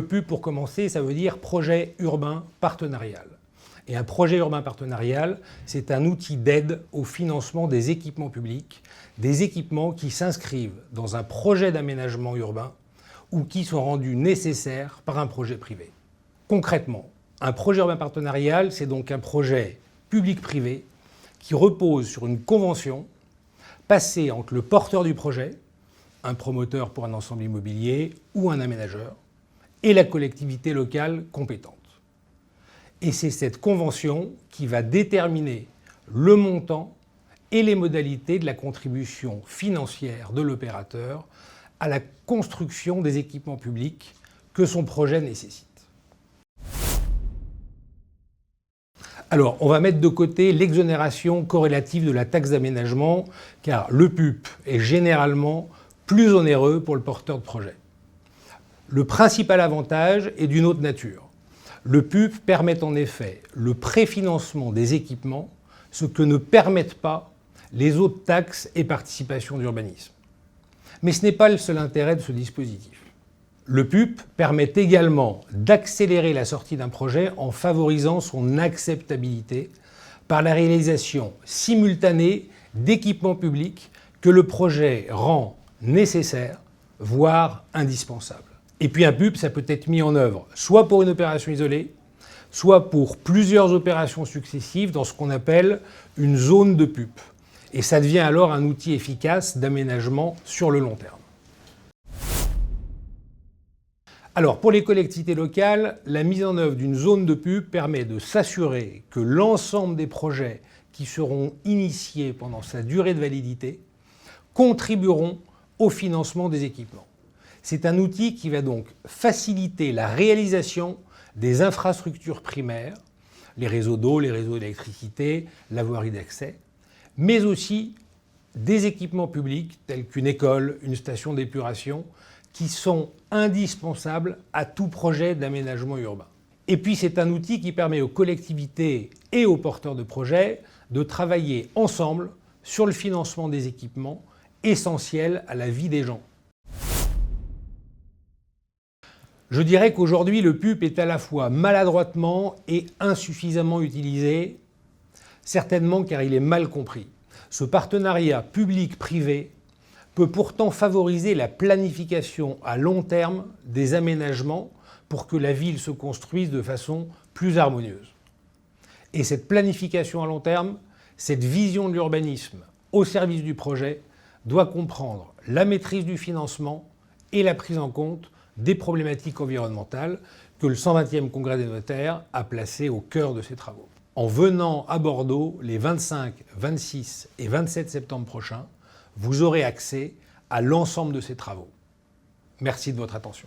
le PUP, pour commencer, ça veut dire projet urbain partenarial. Et un projet urbain partenarial, c'est un outil d'aide au financement des équipements publics, des équipements qui s'inscrivent dans un projet d'aménagement urbain ou qui sont rendus nécessaires par un projet privé. Concrètement, un projet urbain partenarial, c'est donc un projet public-privé qui repose sur une convention passée entre le porteur du projet, un promoteur pour un ensemble immobilier ou un aménageur, et la collectivité locale compétente. Et c'est cette convention qui va déterminer le montant et les modalités de la contribution financière de l'opérateur à la construction des équipements publics que son projet nécessite. Alors, on va mettre de côté l'exonération corrélative de la taxe d'aménagement, car le PUP est généralement plus onéreux pour le porteur de projet. Le principal avantage est d'une autre nature. Le PUP permet en effet le préfinancement des équipements, ce que ne permettent pas les autres taxes et participations d'urbanisme. Mais ce n'est pas le seul intérêt de ce dispositif. Le PUP permet également d'accélérer la sortie d'un projet en favorisant son acceptabilité par la réalisation simultanée d'équipements publics que le projet rend nécessaires, voire indispensables. Et puis un PUP, ça peut être mis en œuvre soit pour une opération isolée, soit pour plusieurs opérations successives dans ce qu'on appelle une zone de PUP. Et ça devient alors un outil efficace d'aménagement sur le long terme. Alors pour les collectivités locales, la mise en œuvre d'une zone de PUP permet de s'assurer que l'ensemble des projets qui seront initiés pendant sa durée de validité contribueront au financement des équipements. C'est un outil qui va donc faciliter la réalisation des infrastructures primaires, les réseaux d'eau, les réseaux d'électricité, la voirie d'accès, mais aussi des équipements publics tels qu'une école, une station d'épuration, qui sont indispensables à tout projet d'aménagement urbain. Et puis c'est un outil qui permet aux collectivités et aux porteurs de projets de travailler ensemble sur le financement des équipements essentiels à la vie des gens. Je dirais qu'aujourd'hui, le PUP est à la fois maladroitement et insuffisamment utilisé, certainement car il est mal compris. Ce partenariat public-privé peut pourtant favoriser la planification à long terme des aménagements pour que la ville se construise de façon plus harmonieuse. Et cette planification à long terme, cette vision de l'urbanisme au service du projet, doit comprendre la maîtrise du financement et la prise en compte des problématiques environnementales que le 120e Congrès des notaires a placées au cœur de ses travaux. En venant à Bordeaux les 25, 26 et 27 septembre prochains, vous aurez accès à l'ensemble de ces travaux. Merci de votre attention.